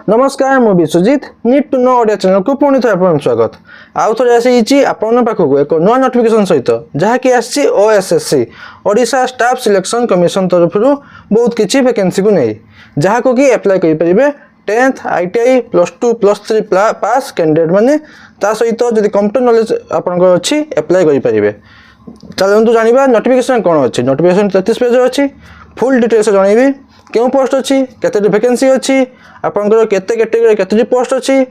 नमस्कार मु Biswajit need to know Odia channel को पुणी थे आपन स्वागत आउ थे आसी आपन पाखक एक नुआ नोटिफिकेशन सहित जहाँकि आसी OSSC Odisha staff selection commission तरफ बहुत किसी वैकेंसी को नहीं जहाँ को कि एप्लाई करेंगे 10th ITI +2 +3 पास कैंडिडेट माने ता सहित जदि कंप्यूटर नॉलेज आपन अच्छी एप्लाई करेंगे। चलतु जाना नोटिफिकेशन कौन अच्छी नोटिफिकेशन 33 पेज अच्छी फुल डिटेल्स जनइबी क्यों पोस्ट अच्छी केते वैकेंसी अच्छी आपंकर केते कैटेगरी केते पोस्ट अच्छी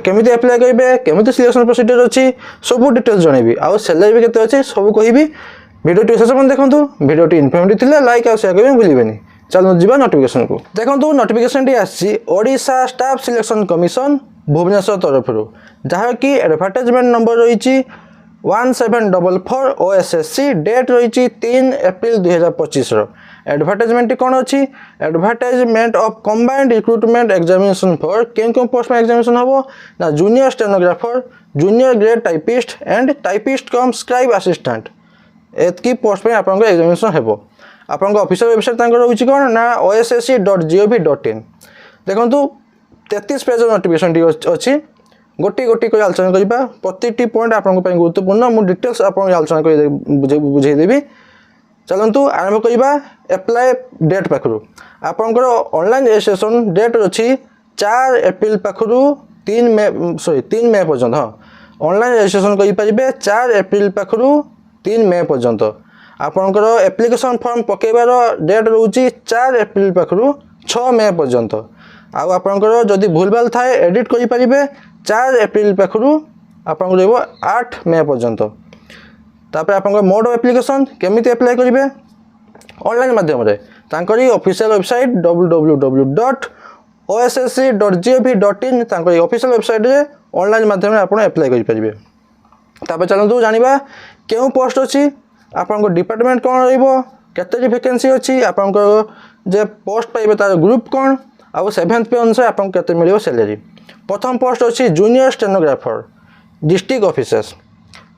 केमिति अप्लाई करेंगे केमिति सिलेक्शन प्रोसीजर अच्छी सब डिटेल्स जनइबी आउ सैलरी भी केते अच्छी सब कहबी वीडियो शेष पर्यंत देखो वीडियो इनफॉर्मेटिव थिले लाइक और शेयर करबे भूलिबेनी। चलो जीवा नोटिफिकेशन को देखो नोटिफिकेशन टी आसी Odisha staff selection commission Bhubaneswar तरफ जहाँ कि एडवर्टाइजमेंट नंबर रही 1744 OSSC डेट रही 3 एप्रिल 2025 एडवर्टाइजमेंट कौन अच्छी advertisement of combined recruitment examination for क्यों पोस्ट में एग्जामिनेशन हम ना junior stenographer junior grade typist and typist cum scribe assistant एतकी पोस्ट में आपन एग्जामिनेशन हेबो। आपन ऑफिशियल वेबसाइट रोचे कौन ना ossc.gov.in देखो 33 पेज नोटिफिकेशन अच्छी गोटी गोटी कर आलोचना करवा प्रति पॉइंट आप गुरुत्वपूर्ण मुझे डिटेल्स आप आलोचना कर बुझेदेवी। चलतु आरंभ करवा एप्लाई डेट पाखु आपंकर ऑनलाइन रजिस्ट्रेशन डेट अच्छी 4 एप्रिल पाखु 3 मे पर्यंत हाँ ऑनलाइन रजिस्ट्रेशन करेंगे 4 एप्रिल पाखु 3 मे पर्यंत आपंकर एप्लिकेशन फॉर्म पकेबार डेट रोचे 4 एप्रिल पाखु 6 मे पर्यंत आपंकर जदि भूलभाल थाए एडिट करेंगे 4 एप्रिल पाखु आपको 8 मे पर्यंत तापर आप मोड ऑफ एप्लिकेशन केमिति अप्लाई करेंगे ऑनलाइन माध्यम official website www.ossc.gov.in official website रे ऑनलाइन माध्यम आप अप्लाई करेंगे। तापर चलतु जाना क्यों पोस्ट अच्छी आपको डिपार्टमेंट कौन रते वैकेंसी अच्छी आपको जे पोस्ट पाइबे तार ग्रुप कौन आउ 7th पे अनुसार आपको केते मिलियो सैलरी। प्रथम पोस्ट अच्छी जूनियर स्टेनोग्राफर डिस्ट्रिक्ट ऑफिसर्स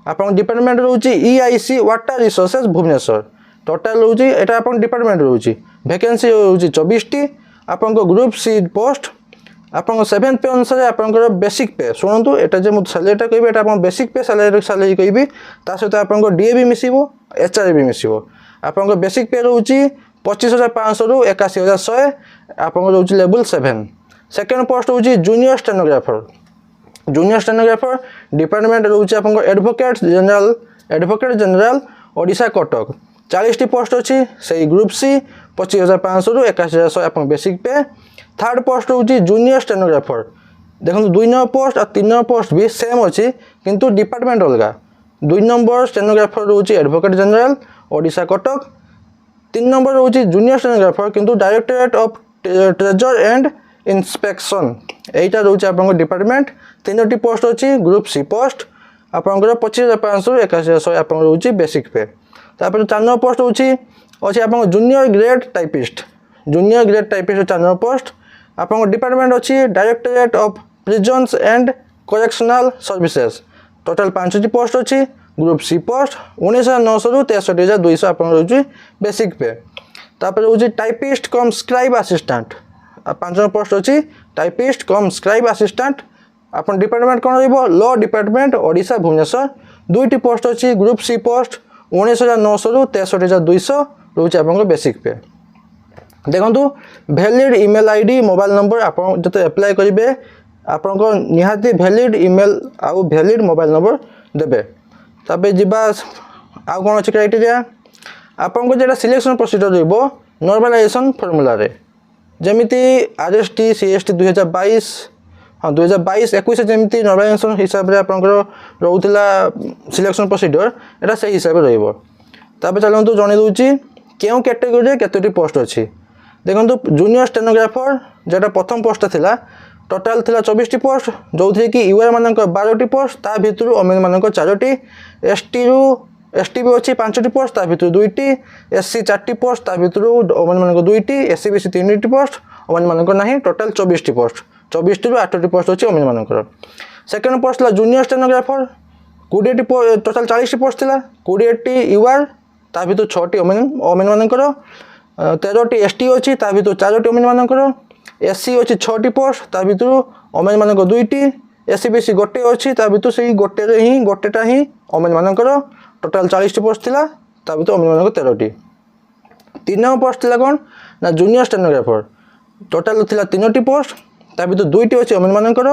आपन डिपार्टमेंट रोची EIC water resources Bhubaneswar total रोची एटा आपन डिपार्टमेंट रोची वैकेंसी रोची 24 टी आपन ग्रुप सी पोस्ट आपन 7th पे अनुसार आपन बेसिक पे सुनंतु एटा जे मु सैलरीटा कहबे एटा आपन बेसिक पे सैलरी कहबी ता सहित आपन DA भी मिसिबो HR भी मिसिबो आपन बेसिक पे रोची 25,500 रु 81,100 आपन रोची लेवल 7। सेकेंड पोस्ट रोची जूनियर स्टेनोग्राफर डिपार्टमेंट रोचे आप एडवोकेट जनरल ओडिशा कटक 40 टी पोस्ट अच्छी से ग्रुप सी 25,500 रु 81,100 आप बेसिक पे। थर्ड पोस्ट रोचे जूनियर स्टेनोग्राफर देखो 2 नंबर पोस्ट और 3 नंबर पोस्ट भी सेम अच्छी किंतु डिपार्टमेंट अलग 2 नंबर स्टेनोग्राफर रोचे advocate general Odisha Cuttack 3 number रोचे जूनियर स्टेनोग्राफर किंतु directorate of treasure and inspection यहीटा रोचे आप डिपार्टमेंट 3टी पोस्ट अच्छी ग्रुप सी पोस्ट आपंकर 25,500 रु 81,100 आप रोचे बेसिक पे। तापर 4 नंबर पोस्ट रोचे अच्छी आप junior grade typist 4 number post आप डिपार्टमेंट अच्छी directorate of prisons and correctional services total 5टी पोस्ट अच्छी ग्रुप सी पोस्ट 19,900 रु 63,200 आप रोचे बेसिक पे। तापर रोचे typist cum scribe assistant 5 number post अच्छी टाइपिस्ट कम स्क्राइब असिस्टेंट आपन डिपार्टमेंट कौन लॉ डिपार्टमेंट ओडिशा भुवनेश्वर 2टी पोस्ट अच्छी ग्रुप सी पोस्ट 19,900 रु 63,200 रोचे आप बेसिक पे। देखो valid email ID mobile number आप जो अप्लाई करेंगे आपण निहाती वैलिड ईमेल आउ वैलिड मोबाइल नंबर देबे। तापर जीवा आउ कौन अच्छे क्राइटेरिया आपन को जेटा सिलेक्शन प्रोसीजर रहिबो नॉर्मलाइजेशन फॉर्मूला रे जमीती RST CST 2022 हाँ 2022-21 जमी नॉर्मलाइजेशन हिसाब से आपंकर रोला सिलेक्शन प्रोसीजर एटा से हिसाब से रहा। चलतु जन दूची क्यों कैटेगोरी केतोटी पोस्ट अच्छी देखो जूनियर स्टेनोग्राफर जेटा प्रथम पोस्ट थिला टोटाल थिला 24 टी पोस्ट जो थी कि UR मानक 12टी पोस्ट ता भितर ओमेन मानक 4टी ST भी अच्छी 5टी पोस्ट ता भितर 2टी SC 4टी पोस्ट ता भितर ओमेन मानक 2टी SC BC 3टी पोस्ट ओमेन मानक नहीं टोटाल 24 टी पोस्ट 24 टी 8टी पोस्ट अच्छी ओमेन मानकर। सेकेंड पोस्ट था जूनियर स्टेनोग्राफर 20टी टोटाल 40 टी पोस्ट थिला 20टी UR ता भितर 6टी ओमेन मानकर 13टी ST अच्छी ता भितर 4टी ओमेन मानकर एससी अच्छी 6टी पोस्ट ता भितर ओमेन मानक 2टी एससी बीसी गोटे अच्छी ता भितर से गोटे ही गोटेटा ही ओमेन मानकर टोटाल 40टी पोस्ट थिला ता भितर ओमेन मानक 13टी 3 नंबर पोस्ट थिला कोन ना जूनियर स्टेनोग्राफर टोटाल थिला 3टी पोस्ट ता भितर 2टी अच्छी ओमेन मानकर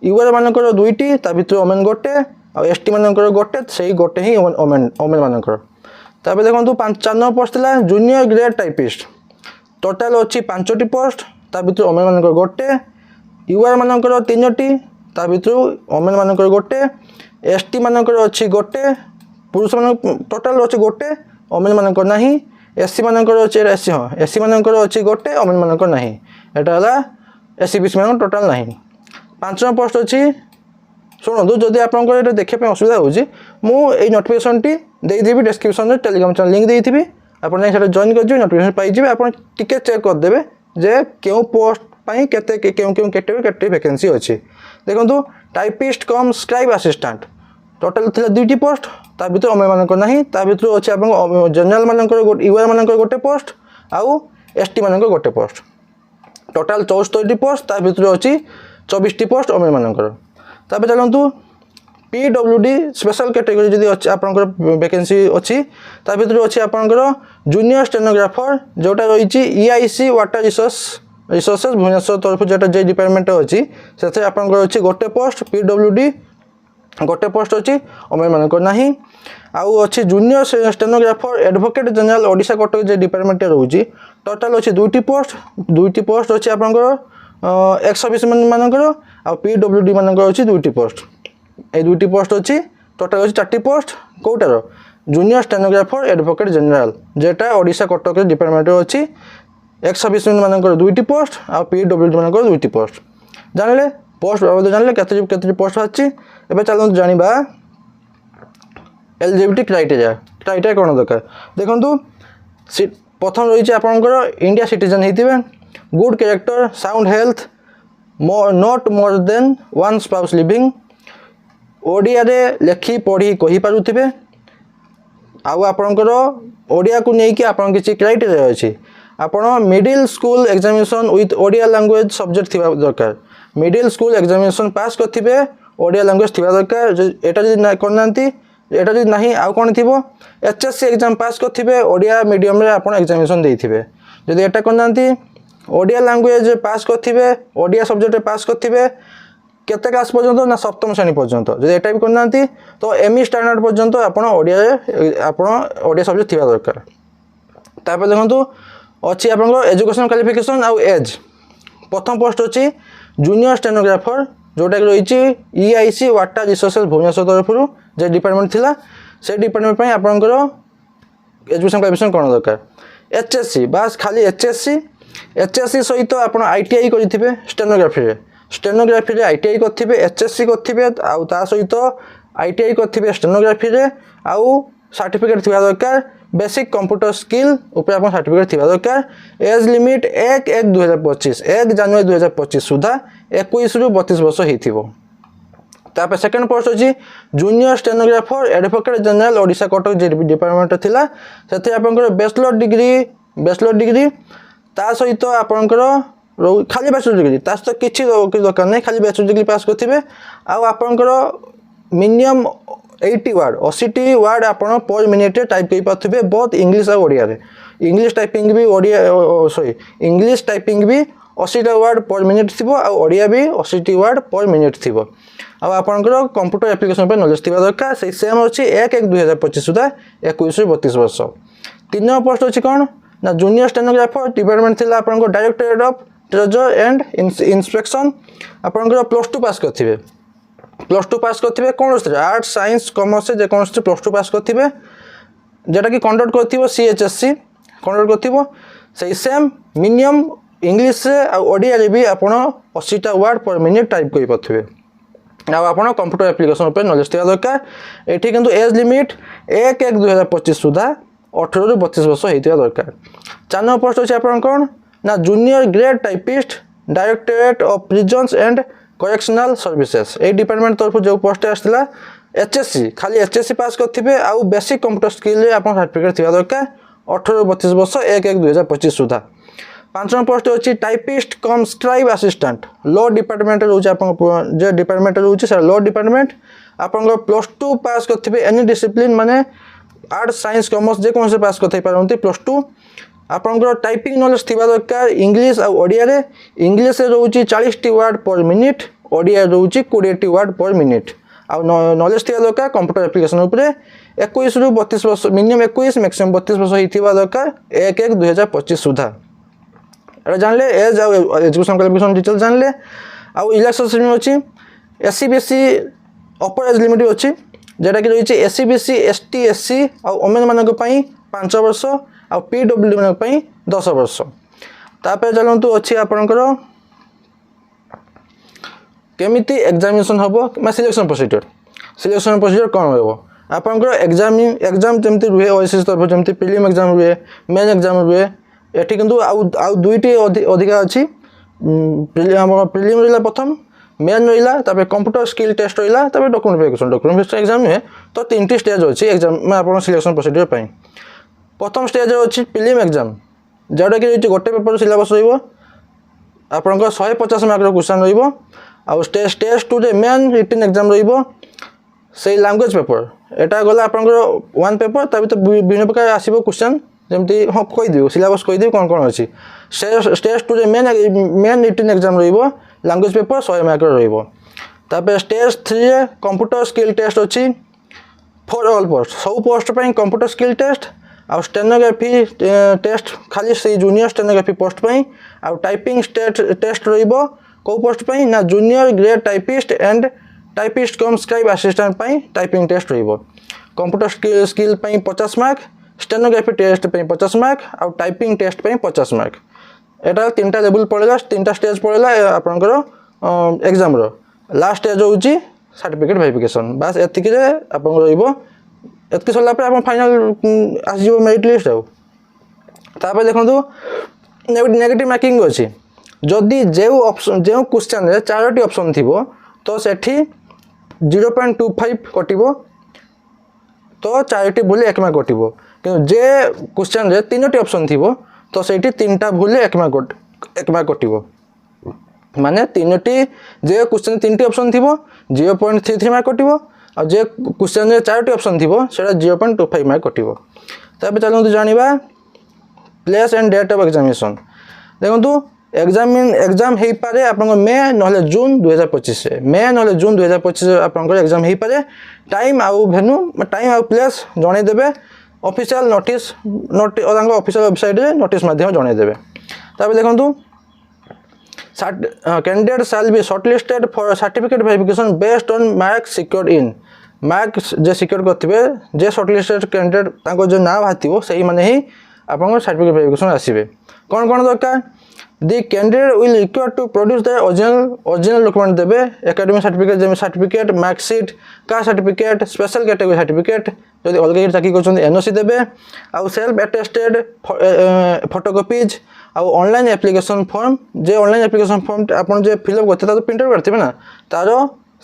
यूआर मानकर 2टी ता भितर ओमेन गोटे आ एसटी मानकर गोटे से गोटे ही ओमेन मानकर तापर देखो 4 नंबर पोस्ट थिला जूनियर ग्रेड टाइपिस्ट टोटाल अच्छी 5टी पोस्ट ता भितर ओमेन मानकर गोटे यूआर मानकर 3टी ता भितर ओमेन मानकर गोटे एसटी मानकर अच्छी गोटे पुरुष मान टोटाल अच्छी गोटे ओमेन मानकर नाही एससी मानकर अच्छी एससी हाँ एससी मानकर अच्छी गोटे ओमेन मानकर नाही एटा हला एससी बीसी मान टोटाल नाही 5 नंबर पोस्ट अच्छी शुणु जदि आपंकर देखा असुविधा होची मु ए नोटिफिकेशन टी देदेवि डिस्क्रिप्शन में टेलीग्राम चैनल लिंक देइथिबि आपन से जॉइन कर नोटिफिकेशन पाइबे आपन टिके चेक करदेवे जे क्यों पोस्ट पाई केते क्यों कैटेगरी वैकेंसी अच्छी देखो typist cum scribe assistant total थिला 2टी पोस्ट ता भितर ओमेन मानकर नाही ता भितर अच्छे आपन जनरल मानकर यूआर मानकर गोटे पोस्ट आउ एसटी मानकर गोटे पोस्ट टोटाल 74टी पोस्ट ता भितर अच्छी 24टी पोस्ट ओमेन मानकर तापर चलतु पीडब्ल्यूडी स्पेशल कैटेगरी जदि अच्छी आपंकर वैकेंसी अच्छी ता भितर अच्छी आपंकर जूनियर स्टेनोग्राफर जोटा रही ईआईसी वाटर रिसोर्सेस भुवनेश्वर तरफ जो जे डिपार्टमेंट अच्छी से आपंकर अच्छी गोटे पोस्ट पीडब्ल्यूडी गोटे पोस्ट अच्छी ओमेन मानकर नाही आउ अच्छी junior stenographer advocate general Odisha Cuttack जे डिपार्टमेंट रोची टोटाल अच्छी 2टी पोस्ट अच्छी आपंकर एक्स सर्विस मानकर आ पीडब्ल्यूडी मानकर अच्छी 2टी पोस्ट ए 2टी पोस्ट अच्छी टोटाल अच्छी 4टी पोस्ट कौटार जूनियर स्टेनोग्राफर एडवोकेट जनरल जेटा ओडिशा कटक डिपार्टमेंट अच्छी एक्स सर्विस मानकर 2टी पोस्ट आ पीडब्ल्यूडी मानकर 2टी पोस्ट जानले पोस्ट बाबद जानले केते पोस्ट अच्छी एबे चलते जानिबा एलिजिबिलिटी क्राइटेरिया कौन दरकार देखो प्रथम रही आपंकर इंडिया सिटीजन होते good character sound health not more than one spouse living Odia रे लेखि पढ़ी कहि पारुथिबे आउ आपंकर ओडिया को लेकिन आपन किसी क्राइटेरिया अच्छी आपण middle school examination with Odia language subject थिबा दरकार मिडिल स्कूल एग्जामिनेशन पास करथिबे ओडिया लैंग्वेज थिबा दरकार एटा जदि करनांती एटा जदि नाही आउ कोन थिबो एचएससी एग्जाम पास करथिबे ओडिया मीडियम रे आपण एग्जामिनेशन देथिबे जदि एटा करनांती ओडिया लैंग्वेज पास करथिबे ओडिया सब्जेक्ट पास करथिबे केते क्लास पर्यंत ना सप्तम श्रेणी पर्यंत जदि एटा भी करनांती तो एमई स्टैंडर्ड पर्यंत आपण ओडिया सब्जेक्ट थिबा दरकार तापर देखंतु अच्छी आपन एजुकेशन क्वालिफिकेशन आउ एज प्रथम पोस्ट अच्छी जूनियर स्टेनोग्राफर जोटा रही ईआईसी वाटर रिसोर्सेस भुवनेश्वर तरफ जे डिपार्टमेंट थिला से डिपार्टमेंट पे आपंकर एजुकेशन क्वालिफिकेशन कौन दरकार एचएससी बास खाली एचएससी सहित आप आईटीआई करेंगे स्टेनोग्राफी आईटीआई करेंगे एचएससी करेंगे आउ ता सहित आईटीआई करेंगे स्टेनोग्राफी आउ सर्टिफिकेट थिबा दरकार बेसिक कंप्यूटर स्किल ऊपर आप सर्टिफिकेट थिबा दरकार एज लिमिट 1/1/2025 1 जनवरी 2025 सुधा 21 रु 32 वर्ष होइथिबो तापर सेकंड पोस्ट अछि junior stenographer advocate general Odisha Cuttack जे डिपार्टमेंट थिला सेते आपनकर बैचलर डिग्री ता सहित आपनकर खाली बैचलर डिग्री ता सहित किछि दरकार नै खाली बैचलर डिग्री पास करथिबे आ आपनकर मिनिमम 80 वर्ड 80 वर्ड आपण पर मिनिट टाइप कर पाथबे बहुत इंग्लिश और ओडिया रे इंग्लिश टाइपिंग भी ओडिया सॉरी इंग्लिश टाइपिंग भी 80 वर्ड पर मिनिट थिबो आ ओडिया भी 80 वर्ड पर मिनिट थिबो आ आपनकर कंप्यूटर एप्लिकेशन पर नॉलेज थिबा दरकार से सेम अछि 1/1/2025 सुधा 21 रु 32 वर्ष 3 नंबर पोस्ट अछि कोन ना जूनियर स्टेनोग्राफर डिपार्टमेंट थिला आपनकर directorate of treasure and inspection आपनकर +2 पास करथिबे +2 पास करथिबे कोन आर्ट साइंस कॉमर्स जे कोन +2 पास करथिबे जेटा कि कंडक्ट करथिबो सीएचएससी कंडक्ट करथिबो सेही सेम मिनिमम इंग्लिश रे आ ओडिया रे भी आपण 80 वर्ड पर मिनिट टाइप करि पाथबे आ आपण कंप्यूटर एप्लिकेशन पर नॉलेज थिबा दरकार एठी किंतु एज लिमिट 1/1/2025 सुधा 18 रु 32 वर्ष हेतिबा दरकार 4 नंबर पोस्ट अछि आपण कोन ना junior grade typist directorate of prisons and correctional services A department तरफ जो पोस्ट आसला एचएससी खाली एचएससी पास करथिबे आउ बेसिक कंप्यूटर स्किल रे आपण सर्टिफिकेट थिबा दरकार 18 32 वर्ष 1/1/2025 सुधा 5 नंबर पोस्ट अच्छी typist cum scribe assistant law department रोचे जो डिपार्टमेंट रोचे से लॉ डिपार्टमेंट आपंकर +2 पास करथिबे एनी डिसिप्लिन माने आर्ट्स साइंस कॉमर्स जे कौन से पास करथै पारंती +2 आपंकर टाइपिंग नॉलेज थिबा दरकार इंग्लिश आ ओडिया रे इंग्लिश रे रोची 40 टी वर्ड पर मिनिट ओडिया रोची 20 टी वर्ड पर मिनिट आ नॉलेज थिबा दरकार कंप्यूटर एप्लिकेशन ऊपर 21 रु 32 वर्ष मिनिमम 21 मैक्सिमम 32 वर्ष हिथिबा दरकार 1/1/2025 सुधा एटा जानले एज आ एजुकेशन क्वालिफिकेशन डिटेल जानले आ इलेक्शन अच्छी एससी बीएससी अपर एज लिमिट अच्छी जेटा कि रही एससी बीएससी एसटी एससी आ ओमेन मान 5 वर्ष आ पीडब्ल्यू मान 10 वर्ष तापर चलतु अच्छी आपणकर केमिति एग्जामिनेशन हम सिलेक्शन प्रोसीजर कौन रहा आपंकर एग्जाम जमी रुहे ओएसएस तरफ जमी प्रिलिम एग्जाम रुहे मेन एग्जाम रुहे एटी किंतु आउ दुईटी अधिका अच्छी प्रिलिम रहा प्रथम मेन रहा कंप्यूटर स्किल टेस्ट रहा डॉक्यूमेंट वेरिफिकेशन एग्जाम नुहे तो 3टी स्टेज अच्छी एग्जाम में आप सिलेक्शन प्रोसीजर प्रथम स्टेज अच्छी प्रिलिम एग्जाम जोटा कि रही गोटे पेपर सिलेबस रहा 150 मार्क क्वेश्चन रहा स्टेज 2 रे मेन रिटन एग्जाम रही लैंग्वेज पेपर एटा गला आपंकर 1 पेपर ता विभिन्न प्रकार आसीबो क्वेश्चन जमती हाँ कहीदेव सिलेबस कहीदेव कौन कौन अच्छी स्टेज 2 रे main written exam language paper 100 mark रहा स्टेज 3 रे कंप्यूटर स्किल टेस्ट अच्छी फॉर ऑल पोस्ट सब पोस्ट पर कंप्यूटर स्किल टेस्ट आ स्टेनोग्राफी टेस्ट खाली से जूनियर स्टेनोग्राफी पोस्ट पर आ टाइपिंग टेस्ट रहिबो को पोस्ट पर ना junior grade typist and typist cum scribe assistant पर टाइपिंग टेस्ट रहिबो कंप्यूटर स्किल पर 50 मार्क स्टेनोग्राफी टेस्ट पर 50 मार्क आ टाइपिंग टेस्ट पर 50 मार्क एटा 3टा लेवल पड़ेगा 3टा स्टेज पड़ेगा आपंकर एग्जाम लास्ट स्टेज होची सर्टिफिकेट वेरिफिकेशन बस एतिक आप एतक सरला आप फाइनल आसो मेरिट लिस्ट आपर देखो नेगेटिव मार्किंग अच्छी जदि जो ऑप्शन जो क्वेश्चन रे 4टी ऑप्शन थी तो सेठी 0.25 कटिबो तो 4टी भूल 1 मार्क कटिबो कि जे क्वेश्चन रे 3टी ऑप्शन थी तो सेठी 3टा भूल 1 मार्क कटिबो माने 3टी जे क्वेश्चन 3टी ऑप्शन थी 0.33 मार्क कटिबो और जे क्वेश्चन रे 4टी ऑप्शन थी सेटा 0.25 मार्क कटिबो तबे चलंतु जानिबा place and date of examination देखंतु एग्जाम हो पारे आप मे ना जून 2025 मे ना जून 2025 आप एग्जाम हो पारे टाइम आउ भेन्यू टाइम आउ प्लेस जनईदेवे ऑफिशियल नोटिस ऑफिशियल वेबसाइट रे नोटिस माध्यम जनईदेवे तब देखो candidate shall be shortlisted for certificate verification based on mark secured in mark जे सिक्योर करथिबे जे शॉर्टलिस्टेड कैंडिडेट ताको जो नाम हाथिबो सही माने ही आपन सर्टिफिकेट वेरिफिकेशन आसीबे कौन कौन दरकार The candidate will require to produce the original document देबे academic certificate जेमे certificate marksheet caste certificate special category certificate जदि अलग चाकरी करछन एनओसी देबे आ सेल्फ अटेस्टेड फोटोकॉपीज आ ऑनलाइन एप्लिकेशन फॉर्म जे ऑनलाइन एप्लिकेशन फॉर्म आपन जे फिल अप करते ता तो प्रिंट आउट करथिबे ना तारो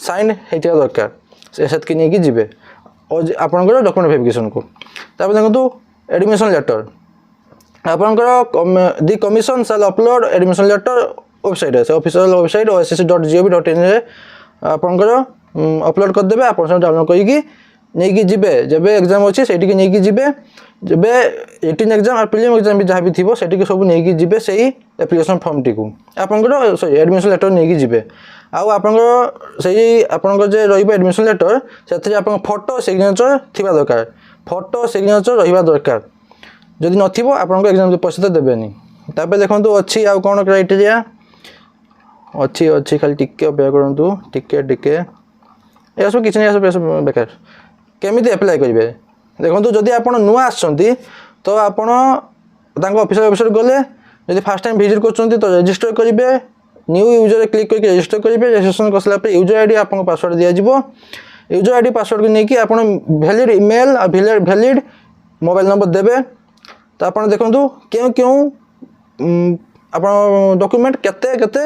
साइन हेतिया दरकार से सेत कि नै कि जिबे आपन डॉक्यूमेंट वेरिफिकेशन को तापर देखंतु एडमिशन लेटर आपंकर दि कमिशन शैल अपलोड एडमिशन लेटर वेबसाइट है ऑफिशियल वेबसाइट ossc.gov.in रे आपंकर अपलोड कर देबे आप डाउनलोड करके नहीं कि जिबे जबे एग्जाम अच्छी से नहीं कि जिबे जबे रिटन एग्जाम और प्रिलिम एग्जाम भी जहाँ भी थी से सब नहीं कि जिबे सही एप्लिकेशन फॉर्म टी को आपंकर सॉरी एडमिशन लेटर नहीं कि जिबे आउ आपंकर सही आपंकर जे रहिबो एडमिशन लेटर से आपन फोटो सिग्नेचर थिबा दरकार फोटो सिग्नेचर रहिबा दरकार जदि नथिबो आपन को एग्जाम पैसा तो देबेनी तापे देखंतु अच्छी आ कोन क्राइटेरिया अच्छी खाली टिके अपेक्षा करंतु टिके ए सब किछ नै सब बेकार केमिति अप्लाई करिवे देखंतु जदि आपन नुआ आछंती तो आपन तांको ऑफिशियल वेबसाइट गले जदि फर्स्ट टाइम विजिट करछंती तो रजिस्टर करिवे न्यू यूजर क्लिक करके रजिस्टर करिवे रजिस्ट्रेशन करसला पे यूजर आईडी आपन पासवर्ड दिया जिवो यूजर आईडी पासवर्ड को नेकी आपन वैलिड ईमेल आ वैलिड मोबाइल नंबर देबे तो आप देखो क्यों क्यों आप डॉक्यूमेंट केते केते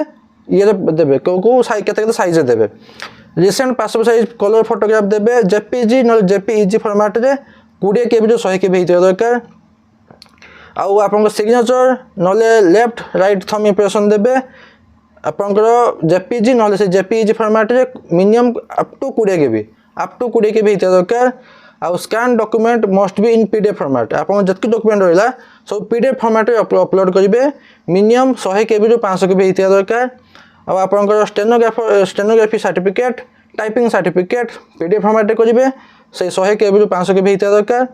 ये देबे को केते साइज देबे recent passport size colour photograph देबे जेपीजी न जेपीईजी फॉर्मेट रे 20 केबी जो 100 केबी हित दरकार आउ आपन सिग्नेचर नले लेफ्ट राइट थंब इंप्रेशन देबे आपनकर जेपीजी नले से जेपीजी फॉर्मेट रे मिनिमम अप टू 20 केबी हित दरकार आउ scan document must be in PDF format आपन जतकी डॉक्यूमेंट रहिला सब पीडीएफ फॉर्मेट रे अपलोड करिवे मिनिमम 100 केबी रु 500 केबी हित दरकार आउ आपनकर stenography certificate typing certificate PDF format रे करिवे से 100 केबी रु 500 केबी हित दरकार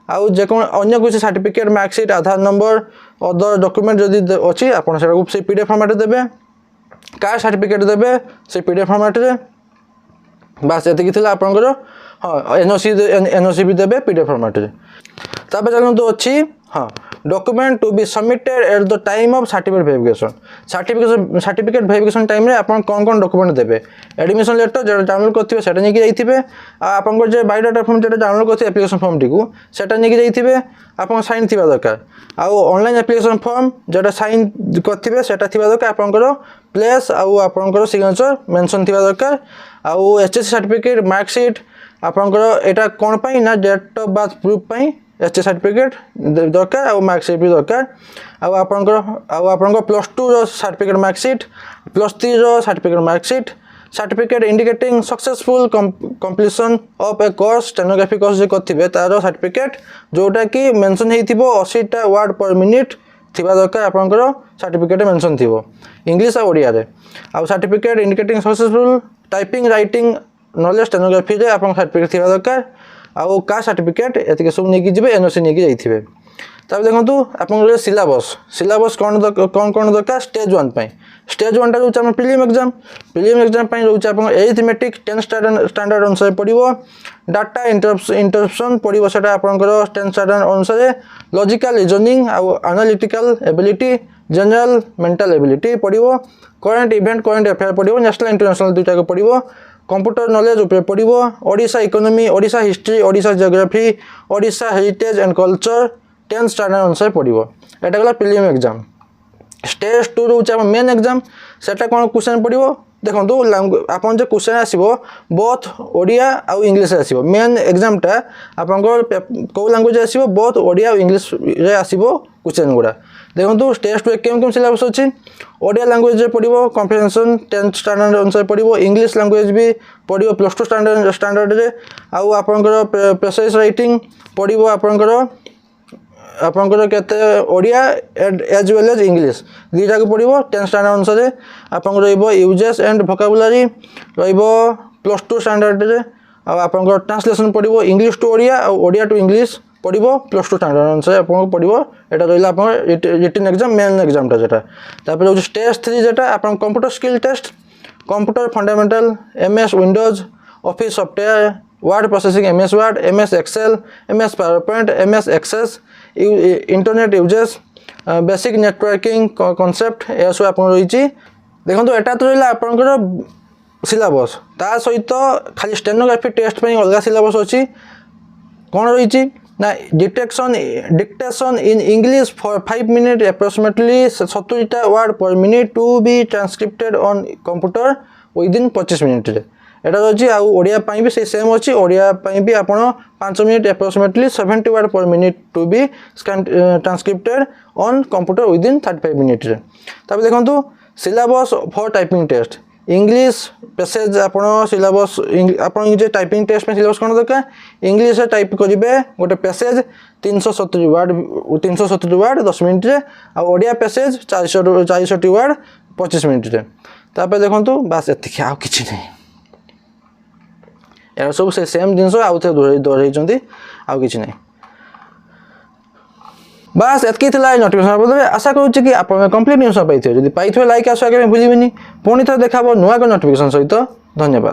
आउ जे कोन अन्य कुछ सर्टिफिकेट मार्कशीट आधार नंबर अदर डॉक्यूमेंट जदी अछि आपन से पीडीएफ फॉर्मेट देबे कार्ड सर्टिफिकेट देबे से पीडीएफ फॉर्मेट रे बास एतिकी थिला आपनकर हाँ एनओसी भी देबे पीडीएफ फॉर्मेट रे तापर चलंतु अछि हाँ document to be submitted at the time of certificate verification time रे आपन कोन डॉक्यूमेंट देबे एडमिशन लेटर जे डाउनलोड करथिबे सेटा नेकी जाइथिबे आपन जे बायोडाटा फॉर्म जे डाउनलोड करथिबे एप्लीकेशन फॉर्म टिकु सेटा नेकी जाइथिबे आपन साइन थिबा दरकार आ ऑनलाइन एप्लीकेशन फॉर्म जेटा साइन करथिबे सेटा थिबा दरकार आपनकर प्लेस आ आपनकर सिग्नेचर मेंशन थिबा दरकार आ एचएससी सर्टिफिकेट मार्कशीट आपनकर एटा कोन पई ना डेट ऑफ बर्थ प्रूफ पई एचएससी सर्टिफिकेट दरकार आ मार्कशीट भी दरकार आ आपनकर +2 रो सर्टिफिकेट मार्कशीट +3 रो certificate marksheet certificate indicating successful completion of a course stenography course जे करथिबे तारो सर्टिफिकेट जोटा कि मेंशन हेतिबो 80 टा वर्ड पर मिनिट थिबा दरकार आपनकर सर्टिफिकेट मेंशन थिबो इंग्लिश आ ओडिया रे आ certificate indicating successful typing writing knowledge stenography रे आपन सर्टिफिकेट थिबा दरकार आउ का सर्टिफिकेट एतिके सब नेकी जिबे एनओसी नेकी जाइथिबे तब देखंतु आपन सिलेबस कोन दरकार स्टेज 1 पई स्टेज 1 टा जो हम प्रीलिम एग्जाम पई रहउछ आपन एरिथमेटिक 10 स्टैंडर्ड अनुसार पडिबो डाटा इंटरप्शन पडिबो सेटा आपनकर 10 स्टैंडर्ड अनुसार लॉजिकल रीजनिंग आउ analytical ability general mental ability पडिबो करंट इवेंट करंट अफेयर पडिबो नेशनल इंटरनेशनल दुटा को पडिबो कंप्यूटर नॉलेज ऊपर पडिबो Odisha economy Odisha history Odisha geography Odisha heritage and culture 10 standard अनुसार पडिबो एटा गला प्रीलिम एग्जाम स्टेज 2 रहउछ हम मेन एग्जाम सेटा कोन क्वेश्चन पडिबो देखंतु आपन जे क्वेश्चन आसीबो बोथ ओडिया आ इंग्लिश आसीबो मेन एग्जाम टा आपन को लैंग्वेज आसीबो बोथ ओडिया आ इंग्लिश रे आसीबो क्वेश्चन गुडा देखंतु स्टेज 2 केम सिलेबस अछि ओडिया लैंग्वेज रे पडिबो कॉम्प्रिहेंशन 10 स्टैंडर्ड अनुसार पडिबो इंग्लिश लैंग्वेज भी पडिबो +2 स्टैंडर्ड रे आ आपनकर प्रेसाइज राइटिंग पडिबो आपनकर केते Odia as well as English दुटा को पडिबो 10 स्टैंडर्ड अनुसार आपनकर रहइबो यूजेस एंड वोकैबुलरी रहइबो +2 स्टैंडर्ड रे आ आपनकर ट्रांसलेशन पडिबो इंग्लिश टू ओडिया आ ओडिया टू इंग्लिश पडिबो +2 स्टैंडर्ड अनुसार आपन पडिबो एटा रहइला आपन रिटन एग्जाम मेन एग्जाम टा जेटा तापर जो स्टेज 3 जेटा आपन computer skill test computer fundamental MS Windows office software word processing MS Word MS Excel MS PowerPoint MS Access internet uses basic networking concept ए सब आपन रहिची देखंतु एटा तो रहइला आपनकर सिलेबस ता सहित खाली स्टेनोग्राफी टेस्ट पई अलगा सिलेबस अछि कोन रहिची ना dictation in English for 5 minute approximately 70 टा word per minute to be transcripted on computer within 25 minute रे एटा अछि आ ओडिया पई भी सेम अछि ओडिया पई भी आपण 5 minute approximately 70 word per minute to be transcripted on computer within 35 minute रे तब देखंतु syllabus for typing test English passage आपण सिलेबस आपण जे टाइपिंग टेस्ट में सिलेबस कोन दरकार इंग्लिश रे टाइप करिवे गोटे पैसेज 370 वर्ड 10 मिनिट रे आ ओडिया पैसेज 460 वर्ड 25 मिनिट रे तापर देखंतु बस एतिक आ किछि नै एरा सब से सेम जिंस आउ थे दोरैचंती आ किछि नै बस एतकी थिला नोटिफिकेशन बदले आशा करू कि आप कंप्लीट न्यूज पाइथिबे जदि पाइथिबे लाइक आशा के भूलिबिनी पुणी थ देखाबो नुआ को नोटिफिकेशन सहित धन्यवाद।